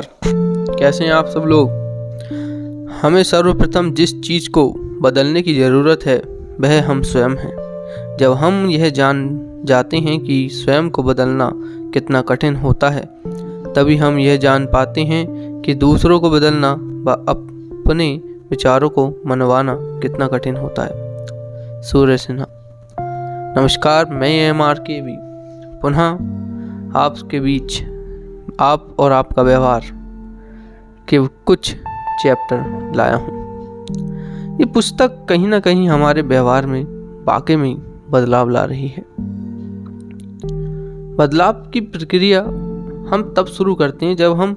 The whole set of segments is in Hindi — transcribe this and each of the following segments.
कैसे हैं आप सब लोग। हमें सर्वप्रथम जिस चीज़ को बदलने की ज़रूरत है वह हम स्वयं हैं। जब हम यह जान जाते हैं कि स्वयं को बदलना कितना कठिन होता है, तभी हम यह जान पाते हैं कि दूसरों को बदलना व अपने विचारों को मनवाना कितना कठिन होता है। सूर्य सिन्हा। नमस्कार, मैं MRKV पुनः आपके बीच आप और आपका व्यवहार के कुछ चैप्टर लाया हूँ। ये पुस्तक कहीं ना कहीं हमारे व्यवहार में वाकई में बदलाव ला रही है। बदलाव की प्रक्रिया हम तब शुरू करते हैं जब हम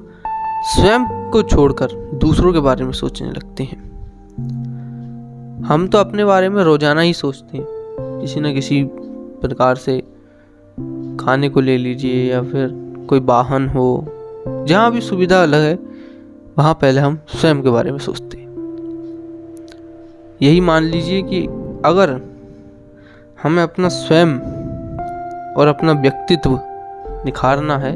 स्वयं को छोड़कर दूसरों के बारे में सोचने लगते हैं। हम तो अपने बारे में रोजाना ही सोचते हैं, किसी न किसी प्रकार से खाने को ले लीजिए या फिर कोई वाहन हो, जहाँ भी सुविधा अलग है वहाँ पहले हम स्वयं के बारे में सोचते हैं। यही मान लीजिए कि अगर हमें अपना स्वयं और अपना व्यक्तित्व निखारना है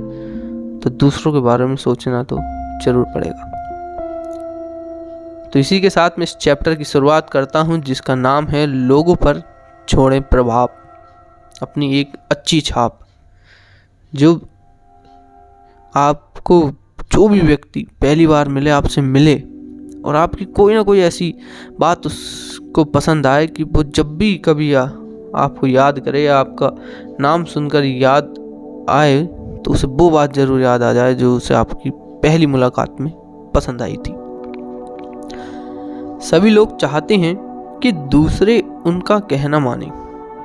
तो दूसरों के बारे में सोचना तो जरूर पड़ेगा। तो इसी के साथ मैं इस चैप्टर की शुरुआत करता हूँ, जिसका नाम है लोगों पर छोड़ें प्रभाव, अपनी एक अच्छी छाप। जो आपको जो भी व्यक्ति पहली बार मिले, आपसे मिले और आपकी कोई ना कोई ऐसी बात उसको पसंद आए कि वो जब भी कभी आपको याद करे या आपका नाम सुनकर याद आए तो उसे वो बात जरूर याद आ जाए जो उसे आपकी पहली मुलाकात में पसंद आई थी। सभी लोग चाहते हैं कि दूसरे उनका कहना माने,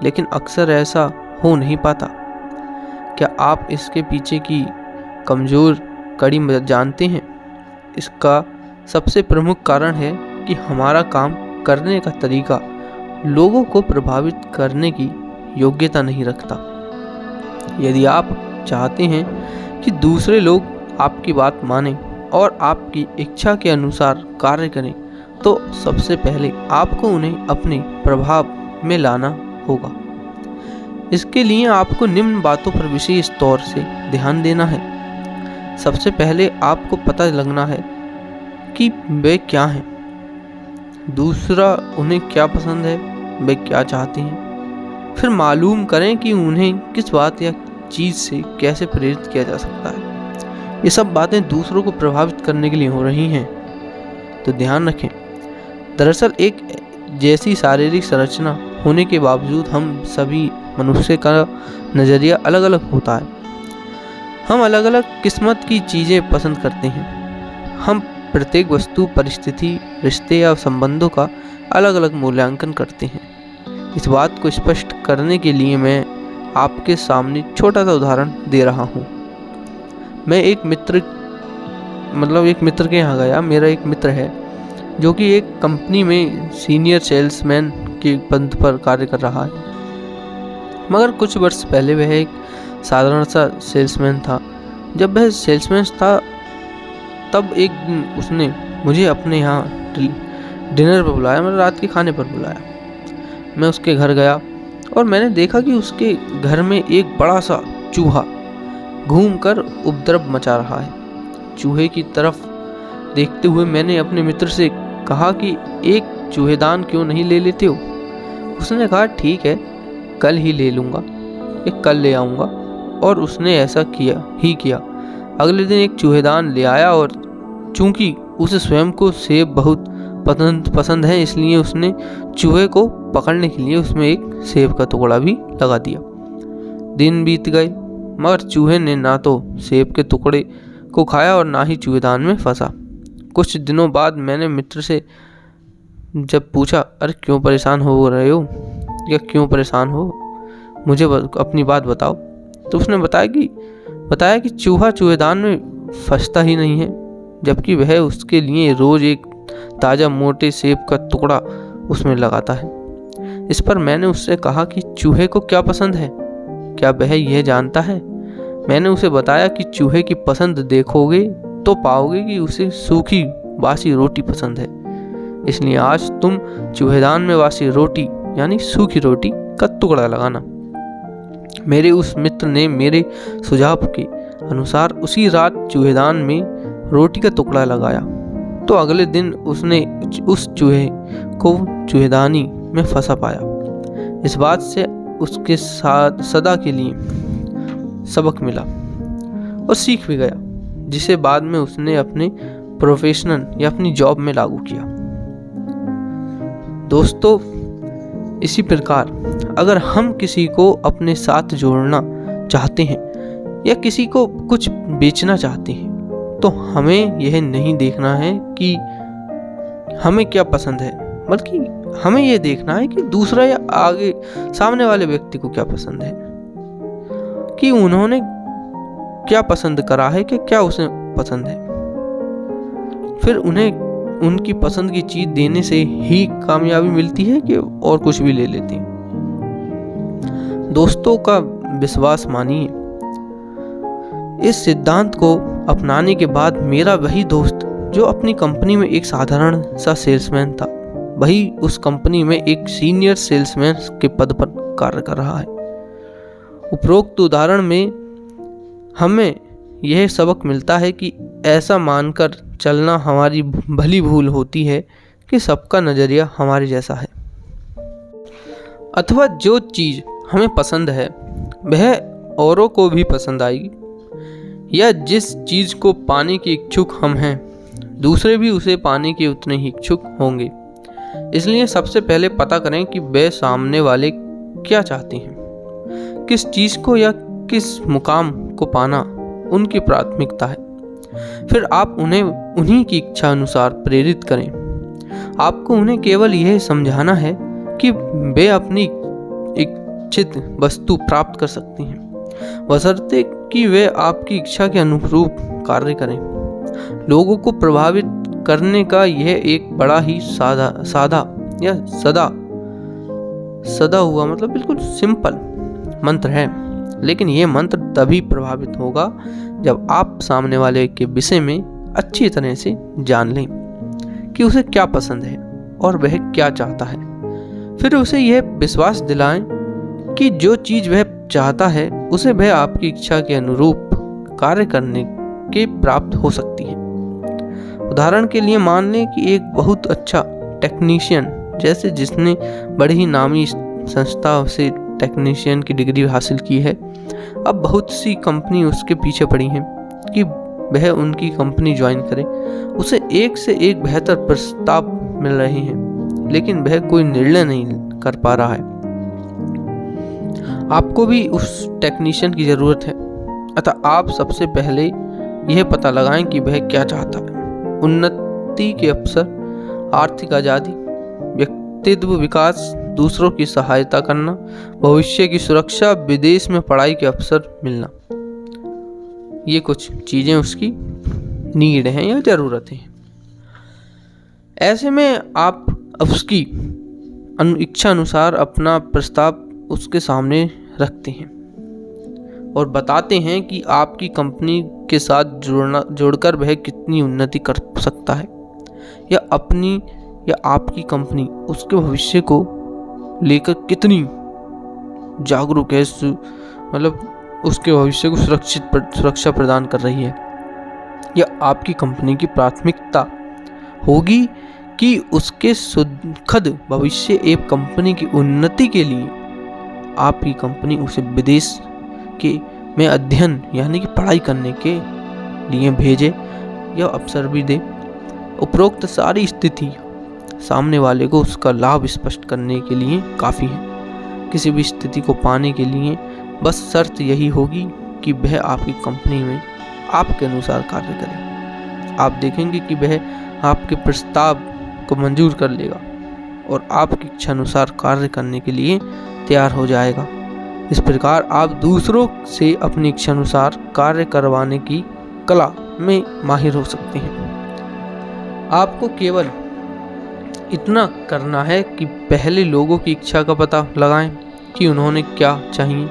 लेकिन अक्सर ऐसा हो नहीं पाता। क्या आप इसके पीछे की कमजोर कड़ी जानते हैं? इसका सबसे प्रमुख कारण है कि हमारा काम करने का तरीका लोगों को प्रभावित करने की योग्यता नहीं रखता। यदि आप चाहते हैं कि दूसरे लोग आपकी बात मानें और आपकी इच्छा के अनुसार कार्य करें, तो सबसे पहले आपको उन्हें अपने प्रभाव में लाना होगा। इसके लिए आपको निम्न बातों पर विशेष तौर से ध्यान देना है। सबसे पहले आपको पता लगना है कि वे क्या हैं, दूसरा उन्हें क्या पसंद है, वे क्या चाहते हैं। फिर मालूम करें कि उन्हें किस बात या चीज़ से कैसे प्रेरित किया जा सकता है। ये सब बातें दूसरों को प्रभावित करने के लिए हो रही हैं, तो ध्यान रखें। दरअसल एक जैसी शारीरिक संरचना होने के बावजूद हम सभी मनुष्य का नज़रिया अलग अलग होता है। हम अलग अलग किस्मत की चीज़ें पसंद करते हैं। हम प्रत्येक वस्तु, परिस्थिति, रिश्ते या संबंधों का अलग अलग मूल्यांकन करते हैं। इस बात को स्पष्ट करने के लिए मैं आपके सामने छोटा सा उदाहरण दे रहा हूँ। मैं एक मित्र के यहाँ गया। मेरा एक मित्र है जो कि एक कंपनी में सीनियर सेल्समैन के पद पर कार्य कर रहा है, मगर कुछ वर्ष पहले वह एक साधारण सा सेल्समैन था। जब वह सेल्समैन था तब एक दिन उसने मुझे अपने यहाँ डिनर पर बुलाया, मतलब रात के खाने पर बुलाया। मैं उसके घर गया और मैंने देखा कि उसके घर में एक बड़ा सा चूहा घूमकर उपद्रव मचा रहा है। चूहे की तरफ देखते हुए मैंने अपने मित्र से कहा कि एक चूहेदान क्यों नहीं ले लेते हो। उसने कहा ठीक है, कल ही ले लूँगा, एक कल ले आऊँगा। और उसने ऐसा किया। अगले दिन एक चूहेदान ले आया और चूंकि उसे स्वयं को सेब बहुत पसंद है, इसलिए उसने चूहे को पकड़ने के लिए उसमें एक सेब का टुकड़ा भी लगा दिया। दिन बीत गए, मगर चूहे ने ना तो सेब के टुकड़े को खाया और ना ही चूहेदान में फंसा। कुछ दिनों बाद मैंने मित्र से जब पूछा, अरे क्यों परेशान हो रहे हो या क्यों परेशान हो, मुझे अपनी बात बताओ। तो उसने बताया कि चूहा चूहेदान में फंसता ही नहीं है, जबकि वह उसके लिए रोज एक ताज़ा मोटे सेब का टुकड़ा उसमें लगाता है। इस पर मैंने उससे कहा कि चूहे को क्या पसंद है, क्या वह यह जानता है। मैंने उसे बताया कि चूहे की पसंद देखोगे तो पाओगे कि उसे सूखी बासी रोटी पसंद है, इसलिए आज तुम चूहेदान में बासी रोटी यानी सूखी रोटी का टुकड़ा लगाना। मेरे उस मित्र ने मेरे सुझाव के अनुसार उसी रात चूहेदान में रोटी का टुकड़ा लगाया तो अगले दिन उसने उस चूहे को चूहेदानी में फंसा पाया। इस बात से उसके साथ सदा के लिए सबक मिला और सीख भी गया, जिसे बाद में उसने अपने प्रोफेशनल या अपनी जॉब में लागू किया। दोस्तों, इसी प्रकार अगर हम किसी को अपने साथ जोड़ना चाहते हैं या किसी को कुछ बेचना चाहते हैं तो हमें यह नहीं देखना है कि हमें क्या पसंद है, बल्कि हमें यह देखना है कि दूसरा या आगे सामने वाले व्यक्ति को क्या पसंद है, कि उन्होंने क्या पसंद करा है, कि क्या उसे पसंद है। फिर उन्हें उनकी पसंद की चीज देने से ही कामयाबी मिलती है कि और कुछ भी ले लेते हैं। दोस्तों का विश्वास मानिए। इस सिद्धांत को अपनाने के बाद मेरा वही दोस्त जो अपनी कंपनी में एक साधारण सा सेल्समैन था, वही उस कंपनी में एक सीनियर सेल्समैन के पद पर कार्य कर रहा है। उपरोक्त उदाहरण में हमें यह सबक मिलता है कि ऐसा मानकर चलना हमारी भली भूल होती है कि सबका नज़रिया हमारे जैसा है, अथवा जो चीज़ हमें पसंद है वह औरों को भी पसंद आएगी, या जिस चीज़ को पाने के इच्छुक हम हैं दूसरे भी उसे पाने के उतने ही इच्छुक होंगे। इसलिए सबसे पहले पता करें कि वे सामने वाले क्या चाहते हैं, किस चीज़ को या किस मुकाम को पाना उनकी प्राथमिकता है। फिर आप उन्हें उन्हीं की इच्छा अनुसार प्रेरित करें। आपको उन्हें केवल यह समझाना है कि वे अपनी इच्छित वस्तु प्राप्त कर सकती हैं, बशर्ते कि वे आपकी इच्छा के अनुरूप कार्य करें। लोगों को प्रभावित करने का यह एक बड़ा ही सादा या सदा हुआ मतलब बिल्कुल सिंपल मंत्र है, लेकिन यह मंत्र तभी प्रभावित होगा जब आप सामने वाले के विषय में अच्छी तरह से जान लें कि उसे क्या पसंद है और वह क्या चाहता है। फिर उसे यह विश्वास दिलाएं कि जो चीज़ वह चाहता है उसे वह आपकी इच्छा के अनुरूप कार्य करने के प्राप्त हो सकती है। उदाहरण के लिए मान लें कि एक बहुत अच्छा टेक्नीशियन, जैसे जिसने बड़ी ही नामी संस्था से टेक्नीशियन की डिग्री हासिल की है, अब बहुत सी कंपनी उसके पीछे पड़ी हैं कि वह उनकी कंपनी ज्वाइन करे। उसे एक से एक बेहतर प्रस्ताव मिल रहे हैं, लेकिन वह कोई निर्णय नहीं कर पा रहा है। आपको भी उस टेक्नीशियन की ज़रूरत है, अतः आप सबसे पहले यह पता लगाएं कि वह क्या चाहता है। उन्नति के अवसर, आर्थिक आज़ादी, व्यक्तित्व विकास, दूसरों की सहायता करना, भविष्य की सुरक्षा, विदेश में पढ़ाई के अवसर मिलना, ये कुछ चीज़ें उसकी नीड हैं या ज़रूरतें हैं। ऐसे में आप उसकी इच्छा अनुसार अपना प्रस्ताव उसके सामने रखते हैं और बताते हैं कि आपकी कंपनी के साथ जोड़कर वह कितनी उन्नति कर सकता है, या अपनी या आपकी कंपनी उसके भविष्य को लेकर कितनी जागरूक है, मतलब उसके भविष्य को सुरक्षा प्रदान कर रही है, या आपकी कंपनी की प्राथमिकता होगी कि उसके सुखद भविष्य एवं कंपनी की उन्नति के लिए आपकी कंपनी उसे विदेश में अध्ययन यानी कि पढ़ाई करने के लिए भेजे या अवसर भी दे। उपरोक्त सारी स्थिति सामने वाले को उसका लाभ स्पष्ट करने के लिए काफ़ी है। किसी भी स्थिति को पाने के लिए बस शर्त यही होगी कि वह आपकी कंपनी में आपके अनुसार कार्य करे। आप देखेंगे कि वह आपके प्रस्ताव को मंजूर कर लेगा और आपकी इच्छा अनुसार कार्य करने के लिए तैयार हो जाएगा। इस प्रकार आप दूसरों से अपनी इच्छा अनुसार कार्य करवाने की कला में माहिर हो सकते हैं। आपको केवल इतना करना है कि पहले लोगों की इच्छा का पता लगाएं कि उन्होंने क्या चाहिए।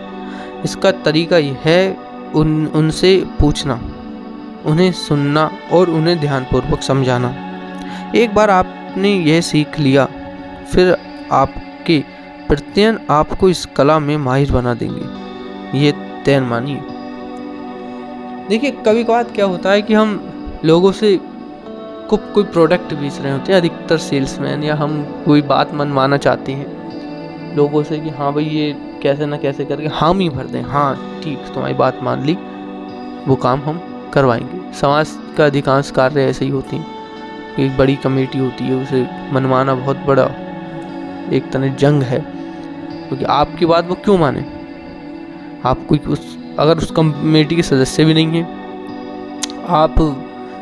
इसका तरीका यह है उनसे पूछना, उन्हें सुनना और उन्हें ध्यानपूर्वक समझाना। एक बार आपने यह सीख लिया, फिर आपके प्रत्ययन आपको इस कला में माहिर बना देंगे, ये तय मानिए। देखिए, कभी कभार क्या होता है कि हम लोगों से कोई प्रोडक्ट बेच रहे होते हैं अधिकतर सेल्समैन, या हम कोई बात मनवाना चाहते हैं लोगों से कि हाँ भाई ये कैसे ना कैसे करके हम ही भर दें, हाँ ठीक तुम्हारी बात मान ली, वो काम हम करवाएंगे। समाज का अधिकांश कार्य ऐसे ही होते हैं। एक बड़ी कमेटी होती है, उसे मनवाना बहुत बड़ा एक तरह जंग है, क्योंकि आपकी बात वो क्यों माने। आप कोई अगर उस कमेटी के सदस्य भी नहीं हैं, आप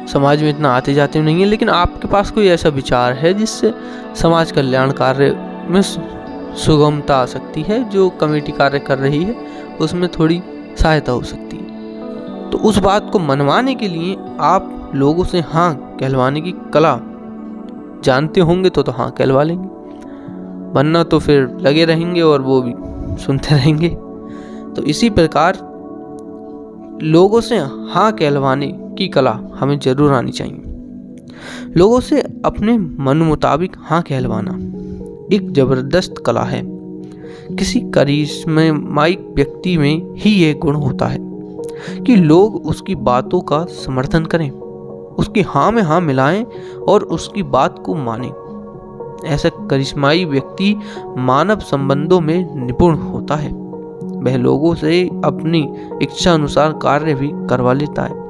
समाज में इतना आते जाते नहीं हैं, लेकिन आपके पास कोई ऐसा विचार है जिससे समाज कल्याण कार्य में सुगमता आ सकती है, जो कमेटी कार्य कर रही है उसमें थोड़ी सहायता हो सकती है, तो उस बात को मनवाने के लिए आप लोगों से हाँ कहलवाने की कला जानते होंगे तो हाँ कहलवा लेंगे, वरना तो फिर लगे रहेंगे और वो भी सुनते रहेंगे। तो इसी प्रकार लोगों से हाँ कहलवाने की कला हमें जरूर आनी चाहिए। लोगों से अपने मन मुताबिक हाँ कहलवाना एक जबरदस्त कला है। किसी करिश्माई व्यक्ति में ही यह गुण होता है कि लोग उसकी बातों का समर्थन करें, उसकी हाँ में हाँ मिलाएं और उसकी बात को मानें। ऐसा करिश्माई व्यक्ति मानव संबंधों में निपुण होता है। वह लोगों से अपनी इच्छा अनुसार कार्य भी करवा लेता है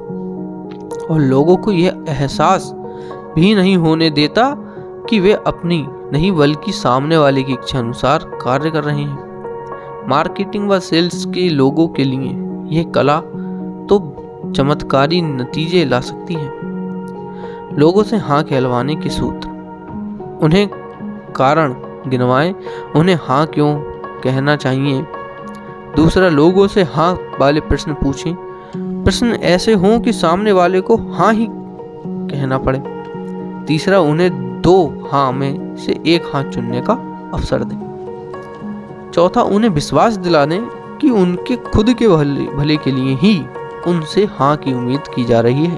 और लोगों को यह एहसास भी नहीं होने देता कि वे अपनी नहीं बल्कि सामने वाले की इच्छा अनुसार कार्य कर रहे हैं। मार्केटिंग व सेल्स के लोगों के लिए यह कला तो चमत्कारी नतीजे ला सकती है। लोगों से हाँ कहलवाने के सूत्र: उन्हें कारण गिनवाएं, उन्हें हाँ क्यों कहना चाहिए। दूसरा, लोगों से हाँ वाले प्रश्न पूछें, प्रश्न ऐसे हों कि सामने वाले को हाँ ही कहना पड़े। तीसरा, उन्हें 2 हाँ में से 1 हाँ चुनने का अवसर दें। चौथा, उन्हें विश्वास दिला दें कि उनके खुद के भले के लिए ही उनसे हाँ की उम्मीद की जा रही है।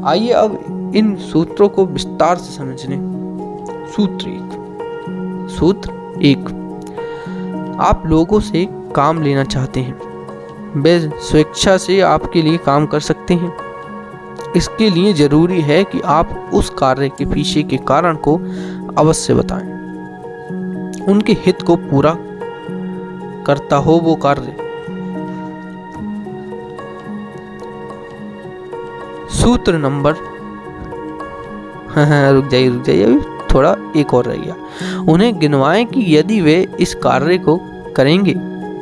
आइए अब इन सूत्रों को विस्तार से समझने। सूत्र 1, आप लोगों से काम लेना चाहते हैं, वे स्वेच्छा से आपके लिए काम कर सकते हैं। इसके लिए जरूरी है कि आप उस कार्य के पीछे के कारण को अवश्य बताएं, उनके हित को पूरा करता हो वो कार्य। सूत्र नंबर रुक जाइए अभी थोड़ा एक और रह गया। उन्हें गिनवाएं कि यदि वे इस कार्य को करेंगे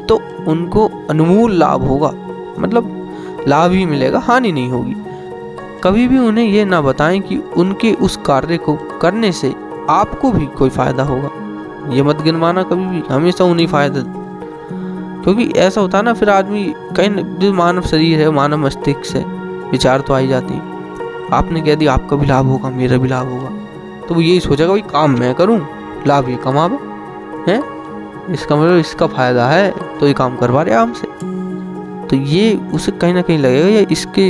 तो उनको अनमोल लाभ होगा, मतलब लाभ ही मिलेगा, हानि नहीं होगी। कभी भी उन्हें यह ना बताएं कि उनके उस कार्य को करने से आपको भी कोई फायदा होगा। ये मत गिनवाना कभी भी, हमेशा उन्हें फायदा, क्योंकि ऐसा होता है ना, फिर आदमी कहीं, जो मानव शरीर है, मानव मस्तिष्क से विचार तो आ ही जाते हैं। आपने कह दिया आपका भी लाभ होगा, मेरा भी लाभ होगा, तो वो यही सोचेगा भाई काम मैं करूं, लाभ ये कमावे हैं, इसका मतलब इसका फायदा है तो ये काम करवा रहे हमसे, तो ये उसे कहीं ना कहीं लगेगा या इसके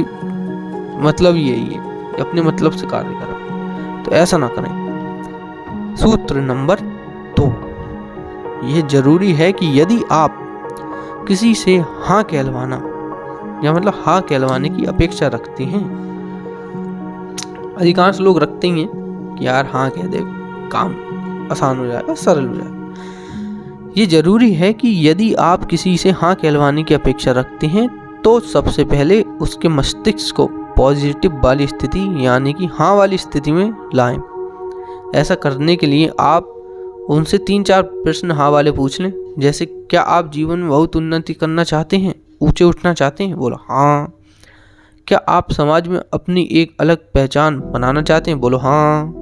मतलब यही है, अपने मतलब से कार्य कर रहा है। तो ऐसा ना करें। सूत्र नंबर 2, यह जरूरी है कि यदि आप किसी से हाँ कहलवाना या मतलब हाँ कहलवाने की अपेक्षा रखते हैं, अधिकांश लोग रखते ही हैं कि यार हाँ कह दे, काम आसान हो जाएगा, सरल हो जाएगा। ये जरूरी है कि यदि आप किसी से हाँ कहलवाने की अपेक्षा रखते हैं तो सबसे पहले उसके मस्तिष्क को पॉजिटिव वाली स्थिति यानी कि हाँ वाली स्थिति में लाएं। ऐसा करने के लिए आप उनसे 3-4 प्रश्न हाँ वाले पूछ लें, जैसे क्या आप जीवन में बहुत उन्नति करना चाहते हैं, ऊंचे उठना चाहते हैं, बोलो हाँ। क्या आप समाज में अपनी एक अलग पहचान बनाना चाहते हैं, बोलो हाँ।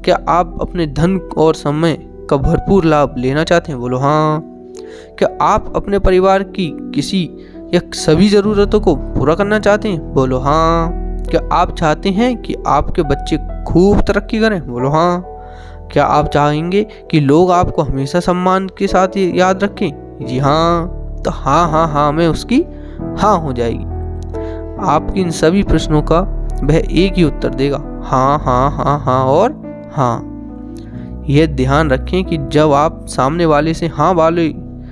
क्या आप अपने धन और समय का भरपूर लाभ लेना चाहते हैं, बोलो हाँ। क्या आप अपने परिवार की किसी या सभी ज़रूरतों को पूरा करना चाहते हैं, बोलो हाँ। क्या आप चाहते हैं कि आपके बच्चे खूब तरक्की करें, बोलो हाँ। क्या आप चाहेंगे कि लोग आपको हमेशा सम्मान के साथ याद रखें, जी हाँ। तो हाँ हाँ हाँ में उसकी हाँ हो जाएगी। आपके इन सभी प्रश्नों का वह एक ही उत्तर देगा, हाँ हाँ हाँ हाँ और हाँ। यह ध्यान रखें कि जब आप सामने वाले से हाँ वाले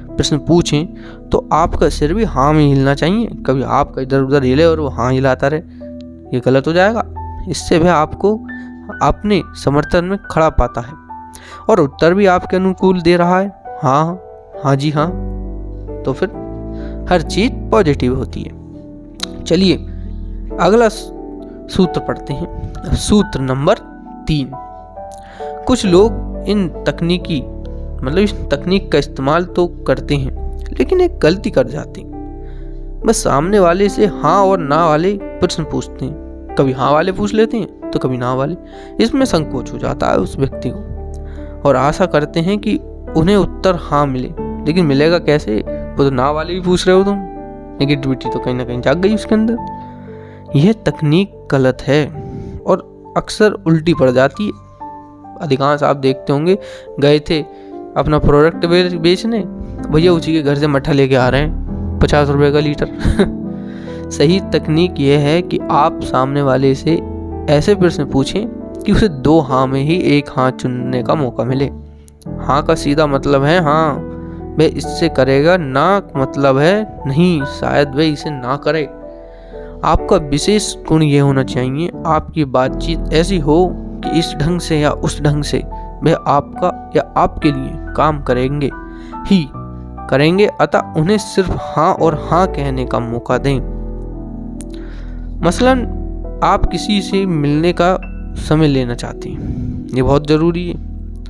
प्रश्न पूछें तो आपका सिर भी हाँ में हिलना चाहिए। कभी आपका इधर उधर हिले और वो हाँ हिलाता रहे, ये गलत हो जाएगा। इससे वह आपको अपने समर्थन में खड़ा पाता है और उत्तर भी आपके अनुकूल दे रहा है, हाँ हाँ जी हाँ, तो फिर हर चीज पॉजिटिव होती है। चलिए अगला सूत्र पढ़ते हैं। सूत्र नंबर 3। कुछ लोग इन तकनीक का इस्तेमाल तो करते हैं लेकिन एक गलती कर जाते हैं। बस सामने वाले से हाँ और ना वाले प्रश्न पूछते हैं, कभी हाँ वाले पूछ लेते हैं तो कभी ना वाले। इसमें संकोच हो जाता है उस व्यक्ति को और आशा करते हैं कि उन्हें उत्तर हाँ मिले, लेकिन मिलेगा कैसे, वो तो ना वाले भी पूछ रहे हो तुम। नेगेटिविटी तो कहीं ना कहीं जाग गई उसके अंदर। यह तकनीक गलत है और अक्सर उल्टी पड़ जाती है। अधिकांश आप देखते होंगे, गए थे अपना प्रोडक्ट बेचने, भैया उसी के घर से मट्ठा लेके आ रहे हैं 50 रुपए का लीटर। सही तकनीक यह है कि आप सामने वाले से ऐसे प्रश्न पूछें कि उसे 2 हाँ में ही 1 हाँ चुनने का मौका मिले। हाँ का सीधा मतलब है हाँ वह इससे करेगा, ना मतलब है नहीं शायद वह इसे ना करे। आपका विशेष गुण यह होना चाहिए, आपकी बातचीत ऐसी हो कि इस ढंग से या उस ढंग से वह आपका या आपके लिए काम करेंगे, अतः उन्हें सिर्फ हाँ और हाँ कहने का मौका दें। मसलन आप किसी से मिलने का समय लेना चाहते हैं, ये बहुत ज़रूरी है।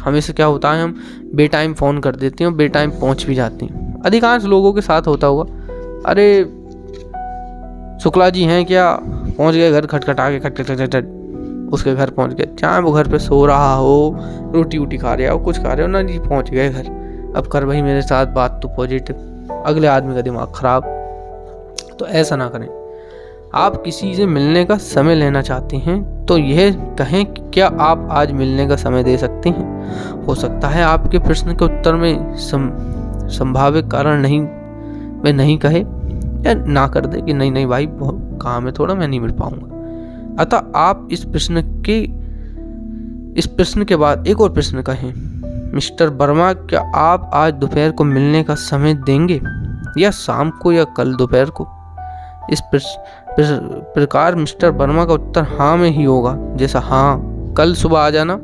हमेशा क्या होता है, हम बेटाइम फ़ोन कर देते हैं और बेटाइम पहुंच भी जाते हैं। अधिकांश लोगों के साथ होता होगा, अरे शुक्ला जी हैं क्या, पहुंच गए घर, खटखटा के खट उसके घर पहुंच गए, चाहे वो घर पे सो रहा हो, रोटी वोटी खा रहे हो, कुछ खा रहे हो ना जी, पहुंच गए घर। अब कर भाई मेरे साथ बात तो पॉजिटिव, अगले आदमी का दिमाग खराब। तो ऐसा ना करें। आप किसी से मिलने का समय लेना चाहते हैं तो यह कहें कि क्या आप आज मिलने का समय दे सकते हैं। हो सकता है आपके प्रश्न के उत्तर में संभावित कारण वह नहीं कहे या ना कर दे कि नहीं भाई बहुत काम है थोड़ा, मैं नहीं मिल पाऊंगा। अतः आप इस प्रश्न के बाद एक और प्रश्न कहें, मिस्टर वर्मा क्या आप आज दोपहर को मिलने का समय देंगे, या शाम को या कल दोपहर को। इस प्रकार मिस्टर वर्मा का उत्तर हाँ में ही होगा, जैसा हाँ कल सुबह आ जाना,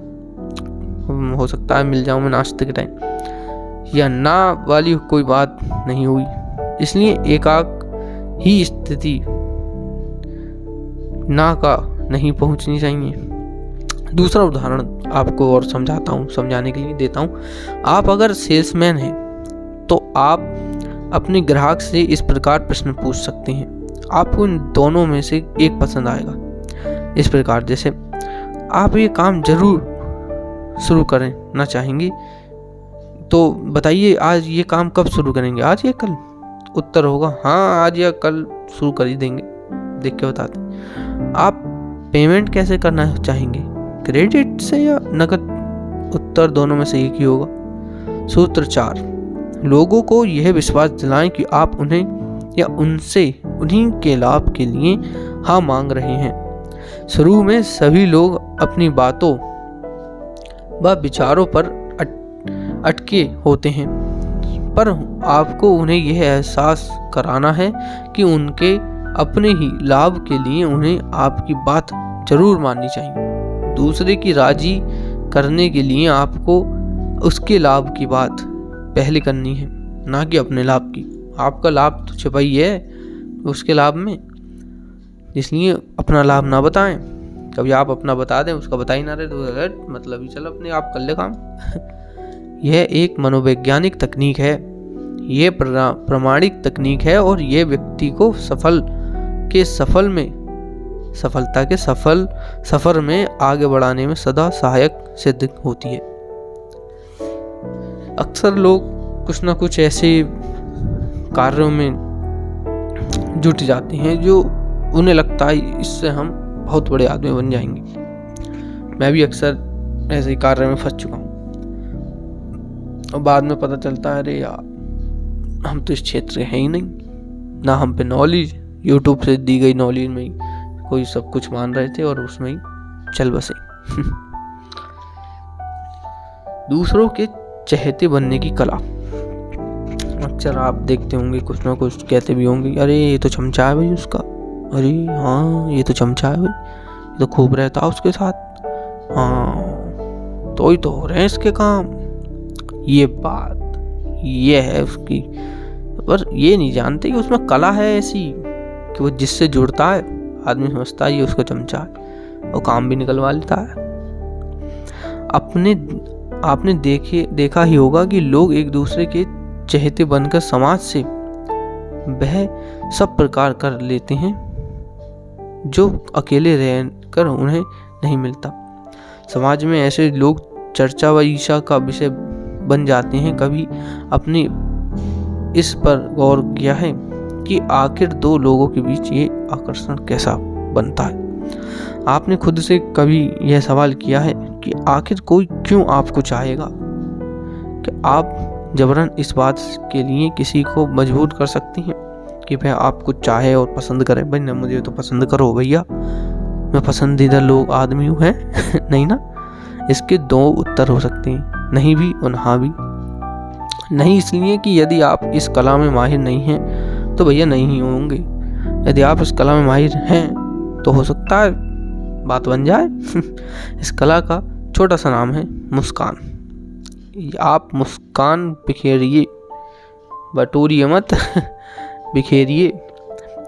हो सकता है मिल जाऊँ मैं नाश्ते के टाइम, या ना वाली कोई बात नहीं हुई। इसलिए एकाक ही स्थिति ना का नहीं पहुंचनी चाहिए। दूसरा उदाहरण आपको और समझाने के लिए देता हूँ। आप अगर सेल्समैन हैं तो आप अपने ग्राहक से इस प्रकार प्रश्न पूछ सकते हैं, आपको इन दोनों में से एक पसंद आएगा। इस प्रकार जैसे, आप ये काम जरूर शुरू करना चाहेंगे तो बताइए आज ये काम कब शुरू करेंगे, आज या कल। उत्तर होगा हाँ आज या कल शुरू कर ही देंगे, देख के बताते। आप पेमेंट कैसे करना चाहेंगे, क्रेडिट से या नकद। उत्तर दोनों में से एक ही होगा। सूत्र 4, लोगों को यह विश्वास दिलाएं कि आप उन्हें या उनसे उन्हीं के लाभ के लिए हाँ मांग रहे हैं। शुरू में सभी लोग अपनी बातों व विचारों पर अटके होते हैं, पर आपको उन्हें यह एहसास कराना है कि उनके अपने ही लाभ के लिए उन्हें आपकी बात जरूर माननी चाहिए। दूसरे की राजी करने के लिए आपको उसके लाभ की बात पहले करनी है, ना कि अपने लाभ की। आपका लाभ तो छिपाई है उसके लाभ में, इसलिए अपना लाभ ना बताएं। कभी आप अपना बता दें, उसका बता ही ना रहे तो मतलब ही चल अपने आप कर ले काम। यह एक मनोवैज्ञानिक तकनीक है, यह प्रामाणिक तकनीक है और यह व्यक्ति को सफलता के सफर में आगे बढ़ाने में सदा सहायक सिद्ध होती है। अक्सर लोग कुछ ना कुछ ऐसे कार्यों में जुट जाते हैं जो उन्हें लगता है इससे हम बहुत बड़े आदमी बन जाएंगे। मैं भी अक्सर ऐसे कार्य में फंस चुका हूँ और बाद में पता चलता है अरे यार हम तो इस क्षेत्र के हैं ही नहीं, ना हम पे नॉलेज, यूट्यूब से दी गई नॉलेज में ही कोई सब कुछ मान रहे थे और उसमें ही चल बसे। दूसरों के चहेते बनने की कला। अक्सर आप देखते होंगे कुछ ना कुछ कहते भी होंगे, अरे ये तो चमचा है भाई उसका, अरे हाँ ये तो चमचा है भाई, ये तो खूब रहता उसके साथ। हाँ, तो ही तो हो रहे हैं इसके काम। ये बात ये है उसकी, पर ये नहीं जानते कि उसमें कला है ऐसी कि वो जिससे जुड़ता है आदमी समझता है ये उसका चमचा है और काम भी निकलवा लेता है। आपने देखा ही होगा कि लोग एक दूसरे के चहेते बनकर समाज से वह सब प्रकार कर लेते हैं जो अकेले रहकर उन्हें नहीं मिलता। समाज में ऐसे लोग चर्चा व ईर्ष्या का विषय बन जाते हैं। कभी अपने इस पर गौर किया है कि आखिर दो लोगों के बीच ये आकर्षण कैसा बनता है? आपने खुद से कभी यह सवाल किया है कि आखिर कोई क्यों आपको चाहेगा? कि आप जबरन इस बात के लिए किसी को मजबूर कर सकती हैं कि वह आपको चाहे और पसंद करे? भाई ना, मुझे तो पसंद करो भैया, मैं पसंदीदा लोग आदमी हूँ है नहीं ना। इसके दो उत्तर हो सकते हैं, नहीं भी और हाँ भी। नहीं इसलिए कि यदि आप इस कला में माहिर नहीं हैं तो भैया नहीं ही होंगे। यदि आप इस कला में माहिर हैं तो हो सकता है बात बन जाए। इस कला का छोटा सा नाम है मुस्कान। आप मुस्कान बिखेरिए, बटोरिए मत बिखेरिए।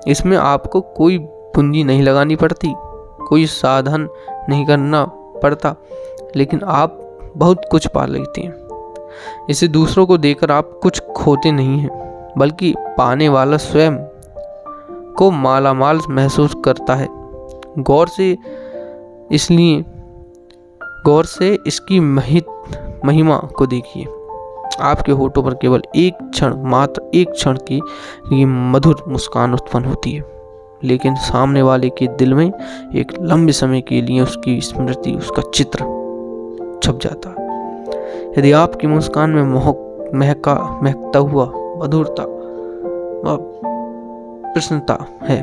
इसमें आपको कोई पूंजी नहीं लगानी पड़ती, कोई साधन नहीं करना पड़ता, लेकिन आप बहुत कुछ पा लेते हैं। इसे दूसरों को देकर आप कुछ खोते नहीं हैं, बल्कि पाने वाला स्वयं को मालामाल महसूस करता है। गौर से इसकी महिमा को देखिए। आपके होठों पर केवल मात्र एक क्षण के लिए मधुर मुस्कान उत्पन्न होती है, लेकिन सामने वाले के दिल में एक लंबे समय के लिए उसकी स्मृति, उसका चित्र छप जाता है। यदि आपकी मुस्कान में महकता हुआ मधुरता व प्रसन्नता है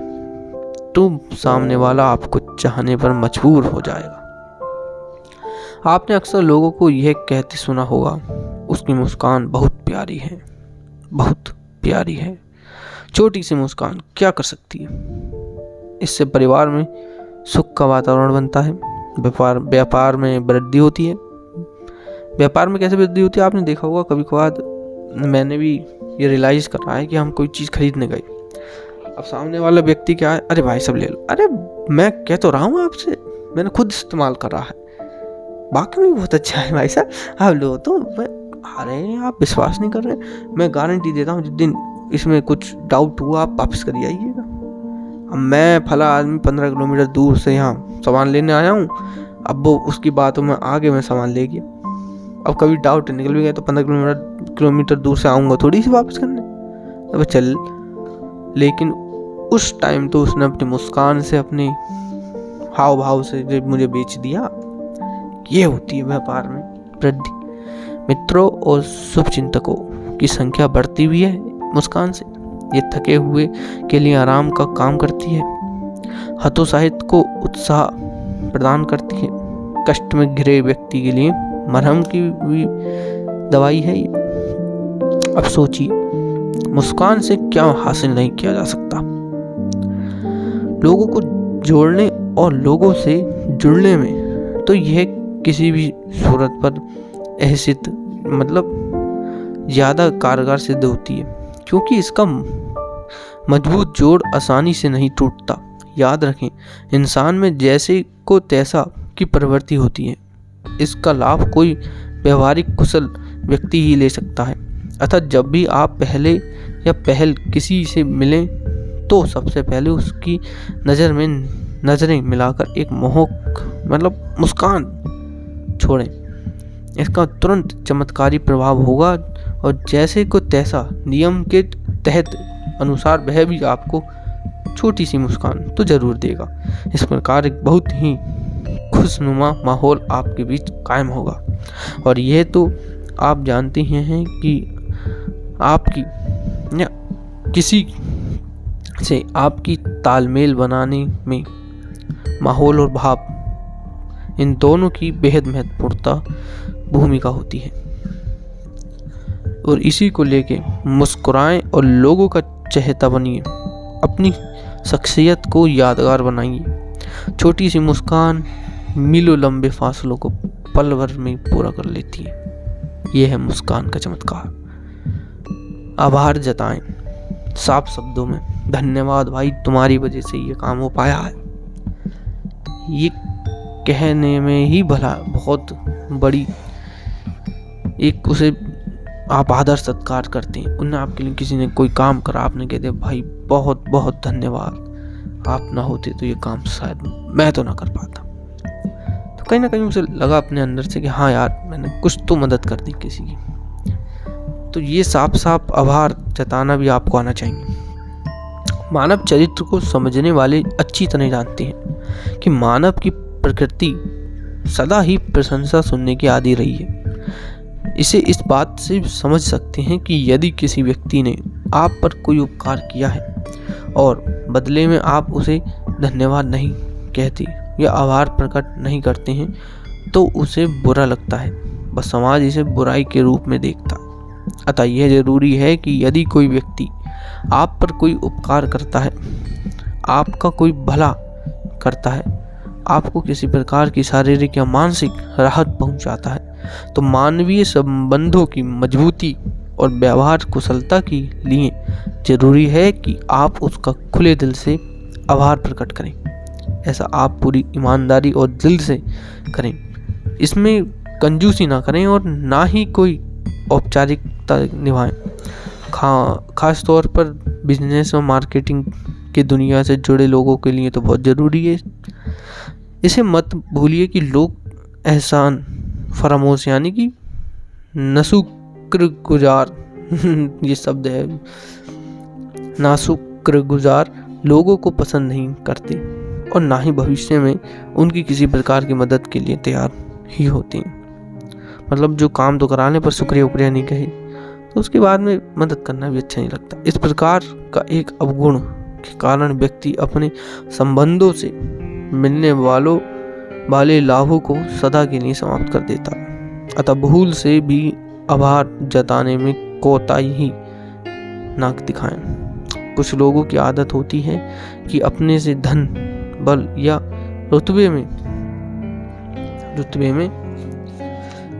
तो सामने वाला आपको चाहने पर मजबूर हो जाएगा। आपने अक्सर लोगों को यह कहते सुना होगा, उसकी मुस्कान बहुत प्यारी है, बहुत प्यारी है। छोटी सी मुस्कान क्या कर सकती है? इससे परिवार में सुख का वातावरण बनता है, व्यापार में वृद्धि होती है। व्यापार में कैसे वृद्धि होती है आपने देखा होगा कभी कभार। मैंने भी ये रियलाइज कर रहा है कि हम कोई चीज़ खरीदने गए, अब सामने वाला व्यक्ति क्या है, अरे भाई सब ले लो। अरे मैं कह तो रहा हूँ आपसे, मैंने खुद इस्तेमाल कर रहा है, बाकी में बहुत अच्छा है भाई साहब, आप लो। तो अरे आप विश्वास नहीं कर रहे, मैं गारंटी देता हूँ जिस दिन इसमें कुछ डाउट हुआ आप वापस कर आइएगा। अब मैं फला आदमी 15 किलोमीटर दूर से यहाँ सामान लेने आया हूँ, अब वो उसकी बातों में आगे मैं सामान ले गया। अब कभी डाउट निकल भी गया तो 15 किलोमीटर दूर से आऊँगा थोड़ी सी वापस करने, अब चल। लेकिन उस टाइम तो उसने अपनी मुस्कान से, अपने हाव भाव से मुझे बेच दिया। ये होती है व्यापार में वृद्धि। मित्रों और शुभचिंतकों की संख्या बढ़ती भी है मुस्कान से। ये थके हुए के लिए आराम का काम करती है, हतोत्साहित को उत्साह प्रदान करती है, कष्ट में घिरे व्यक्ति के लिए मरहम की भी दवाई है ये। अब सोचिए, मुस्कान से क्या हासिल नहीं किया जा सकता? लोगों को जोड़ने और लोगों से जुड़ने में तो यह किसी भी सूरत पर हैसियत ज़्यादा कारगर सिद्ध होती है, क्योंकि इसका मजबूत जोड़ आसानी से नहीं टूटता। याद रखें, इंसान में जैसे को तैसा की प्रवृत्ति होती है। इसका लाभ कोई व्यवहारिक कुशल व्यक्ति ही ले सकता है। अतः जब भी आप पहल किसी से मिलें तो सबसे पहले उसकी नज़र में नज़रें मिलाकर एक मुस्कान छोड़ें। इसका तुरंत चमत्कारी प्रभाव होगा और जैसे को तैसा नियम के तहत अनुसार वह भी आपको छोटी सी मुस्कान तो जरूर देगा। इस प्रकार एक बहुत ही खुशनुमा माहौल आपके बीच कायम होगा। और यह तो आप जानते हैं कि आपकी या किसी से आपकी तालमेल बनाने में माहौल और भाव, इन दोनों की बेहद महत्वपूर्ण भूमिका होती है। और इसी को लेके मुस्कुराएं और लोगों का चहेता बनिए, अपनी शख्सियत को यादगार बनाइए। छोटी सी मुस्कान मीलों लंबे फासलों को पल भर में पूरा कर लेती है। यह है मुस्कान का चमत्कार। आभार जताएं साफ शब्दों में, धन्यवाद भाई, तुम्हारी वजह से ये काम हो पाया है। ये कहने में ही भला बहुत बड़ी एक उसे आप आदर सत्कार करते हैं। उन्हें आपके लिए किसी ने कोई काम करा, आपने कह दिया भाई बहुत बहुत धन्यवाद, आप ना होते तो ये काम शायद मैं तो ना कर पाता। तो कहीं ना कहीं उसे लगा अपने अंदर से कि हाँ यार, मैंने कुछ तो मदद कर दी किसी की। तो ये साफ साफ आभार जताना भी आपको आना चाहिए। मानव चरित्र को समझने वाले अच्छी तरह जानते हैं कि मानव की प्रकृति सदा ही प्रशंसा सुनने की आदी रही है। इसे इस बात से समझ सकते हैं कि यदि किसी व्यक्ति ने आप पर कोई उपकार किया है और बदले में आप उसे धन्यवाद नहीं कहते या आभार प्रकट नहीं करते हैं तो उसे बुरा लगता है। बस समाज इसे बुराई के रूप में देखता है। अतः यह जरूरी है कि यदि कोई व्यक्ति आप पर कोई उपकार करता है, आपका कोई भला करता है, आपको किसी प्रकार की शारीरिक या मानसिक राहत पहुंचाता है, तो मानवीय संबंधों की मजबूती और व्यवहार कुशलता के लिए जरूरी है कि आप उसका खुले दिल से आभार प्रकट करें। ऐसा आप पूरी ईमानदारी और दिल से करें। इसमें कंजूसी ना करें और ना ही कोई औपचारिकता निभाएं। खास तौर पर बिजनेस और मार्केटिंग की दुनिया से जुड़े लोगों के लिए तो बहुत ज़रूरी है। इसे मत भूलिए कि लोग एहसान फरामोश यानी कि नाशुक्रगुजार ये शब्द है, नाशुक्रगुजार लोगों को पसंद नहीं करते और ना ही भविष्य में उनकी किसी प्रकार की मदद के लिए तैयार ही होते हैं। मतलब जो काम तो कराने पर शुक्रिया उक्रिया नहीं कहे तो उसके बाद में मदद करना भी अच्छा नहीं लगता। इस प्रकार का एक अवगुण के कारण व्यक्ति अपने संबंधों से मिलने वाले लाभों को सदा के लिए समाप्त कर देता है। अतः भूल से भी आभार जताने में कोताही ना दिखाएं। कुछ लोगों की आदत होती है कि अपने से धन, बल या रुतबे में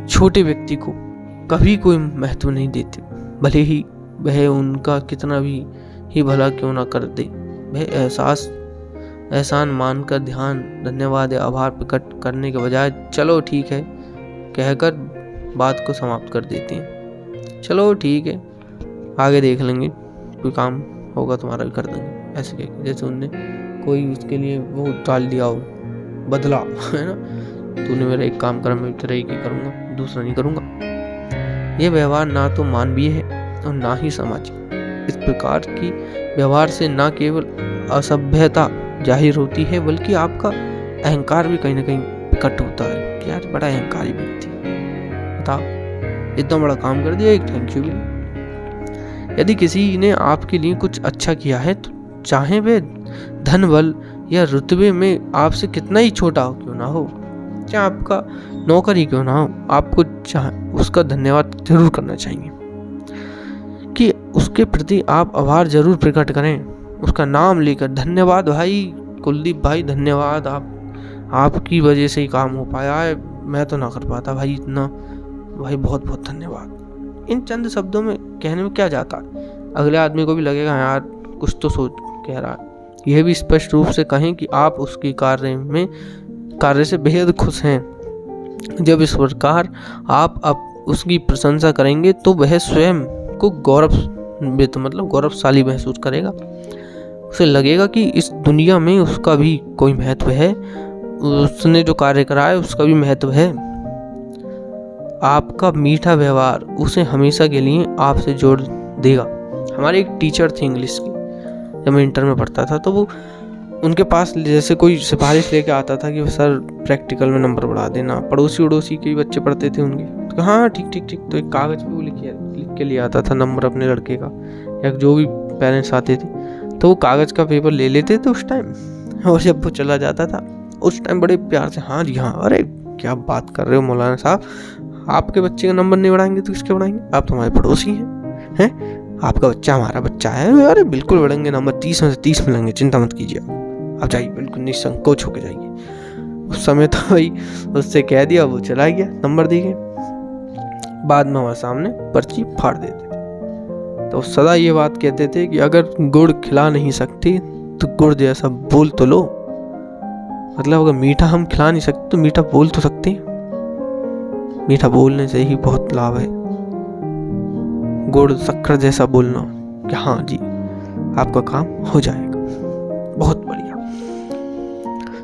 छोटे व्यक्ति को कभी कोई महत्व नहीं देते, भले ही वह उनका कितना भी ही भला क्यों ना कर दे। वह एहसान मानकर ध्यान, धन्यवाद या आभार प्रकट करने के बजाय चलो ठीक है कहकर बात को समाप्त कर देते हैं। चलो ठीक है, आगे देख लेंगे, कोई काम होगा तुम्हारा भी कर देंगे, ऐसे कह जैसे उनने कोई उसके लिए वो टाल दिया हो, बदला है ना, तूने मेरा एक काम करा मैं तेरा एक ही करूँगा, दूसरा नहीं करूँगा। यह व्यवहार ना तो मानवीय है और ना ही सामाजिक। इस प्रकार की व्यवहार से न केवल असभ्यता जाहिर होती है बल्कि आपका अहंकार भी कहीं ना कहीं प्रकट होता है कि यार बड़ा अहंकारी व्यक्ति, बताओ इतना बड़ा काम कर दिया, एक थैंक यू भी नहीं। यदि किसी ने आपके लिए कुछ अच्छा किया है तो चाहे वह धन, बल या रुतबे में आपसे कितना ही छोटा हो क्यों ना हो, चाहे आपका नौकर ही क्यों ना हो, आपको उसका धन्यवाद जरूर करना चाहिए कि उसके प्रति आप आभार जरूर प्रकट करें। उसका नाम लेकर धन्यवाद भाई कुलदीप भाई, धन्यवाद, आपकी वजह से ही काम हो पाया है, मैं तो ना कर पाता भाई इतना, भाई बहुत बहुत धन्यवाद। इन चंद शब्दों में कहने में क्या जाता है, अगले आदमी को भी लगेगा यार कुछ तो सोच कह रहा है। यह भी स्पष्ट रूप से कहें कि आप उसकी कार्य से बेहद खुश हैं। जब इस प्रकार आप उसकी प्रशंसा करेंगे तो वह स्वयं को गौरवशाली महसूस करेगा। उसे लगेगा कि इस दुनिया में उसका भी कोई महत्व है, उसने जो कार्य करा है उसका भी महत्व है। आपका मीठा व्यवहार उसे हमेशा के लिए आपसे जोड़ देगा। हमारे एक टीचर थे इंग्लिश की, जब मैं इंटर में पढ़ता था तो वो उनके पास जैसे कोई सिफारिश लेके आता था कि सर प्रैक्टिकल में नंबर बढ़ा देना, पड़ोसी उड़ोसी के बच्चे पढ़ते थे उनके, तो हाँ ठीक, तो एक कागज़ पे वो लिख के ले आता था नंबर अपने लड़के का, या जो भी पेरेंट्स आते थे तो वो कागज़ का पेपर ले लेते थे उस टाइम, और जब वो चला जाता था उस टाइम बड़े प्यार से हाँ जी हाँ, अरे क्या बात कर रहे हो मौलाना साहब, आपके बच्चे का नंबर नहीं बढ़ाएंगे तो किसके बढ़ाएंगे, आप तो हमारे पड़ोसी हैं, आपका बच्चा हमारा बच्चा है, अरे बिल्कुल बढ़ेंगे नंबर, 30 में से 30 मिलेंगे, चिंता मत कीजिए आप जाइए, बिल्कुल निसंकोच होकर जाइए। उस समय तो भाई उससे कह दिया, वो चला गया, नंबर दे गए। बाद में हमारे सामने पर्ची फाड़ देते थे। तो सदा ये बात कहते थे कि अगर गुड़ खिला नहीं सकते तो गुड़ जैसा बोल तो लो। मतलब अगर मीठा हम खिला नहीं सकते तो मीठा बोल तो सकते हैं। मीठा बोलने से ही बहुत लाभ है। गुड़ शक्कर जैसा बोलना कि हाँ जी आपका काम हो जाएगा। बहुत बढ़िया।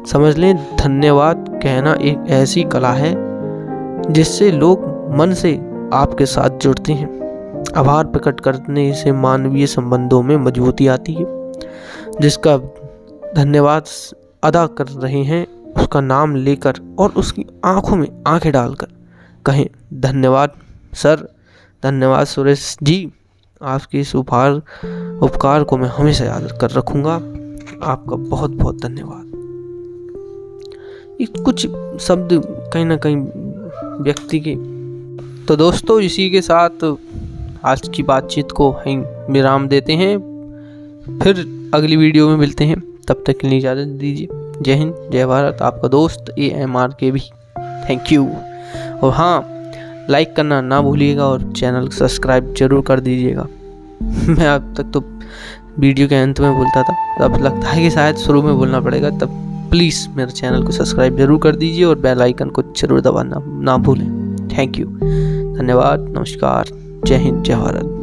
समझ लें, धन्यवाद कहना एक ऐसी कला है जिससे लोग मन से आपके साथ जुड़ते हैं। आभार प्रकट करने से मानवीय संबंधों में मजबूती आती है। जिसका धन्यवाद अदा कर रहे हैं उसका नाम लेकर और उसकी आंखों में आंखें डालकर कहें, धन्यवाद सर, धन्यवाद सुरेश जी, आपके इस उपकार को मैं हमेशा याद कर रखूँगा। आपका बहुत बहुत धन्यवाद। ये कुछ शब्द कहीं ना कहीं व्यक्ति के। तो दोस्तों, इसी के साथ आज की बातचीत को हम विराम देते हैं। फिर अगली वीडियो में मिलते हैं, तब तक के लिए इजाज़त दीजिए। जय हिंद, जय भारत। आपका दोस्त AMRKB। Thank you. और हाँ, लाइक करना ना भूलिएगा और चैनल सब्सक्राइब जरूर कर दीजिएगा। मैं अब तक तो वीडियो के अंत में बोलता था, अब लगता है कि शायद शुरू में बोलना पड़ेगा। तब प्लीज़ मेरे चैनल को सब्सक्राइब जरूर कर दीजिए और बेल आइकन को जरूर दबाना ना भूलें। थैंक यू, धन्यवाद, नमस्कार, जय हिंद, जय भारत।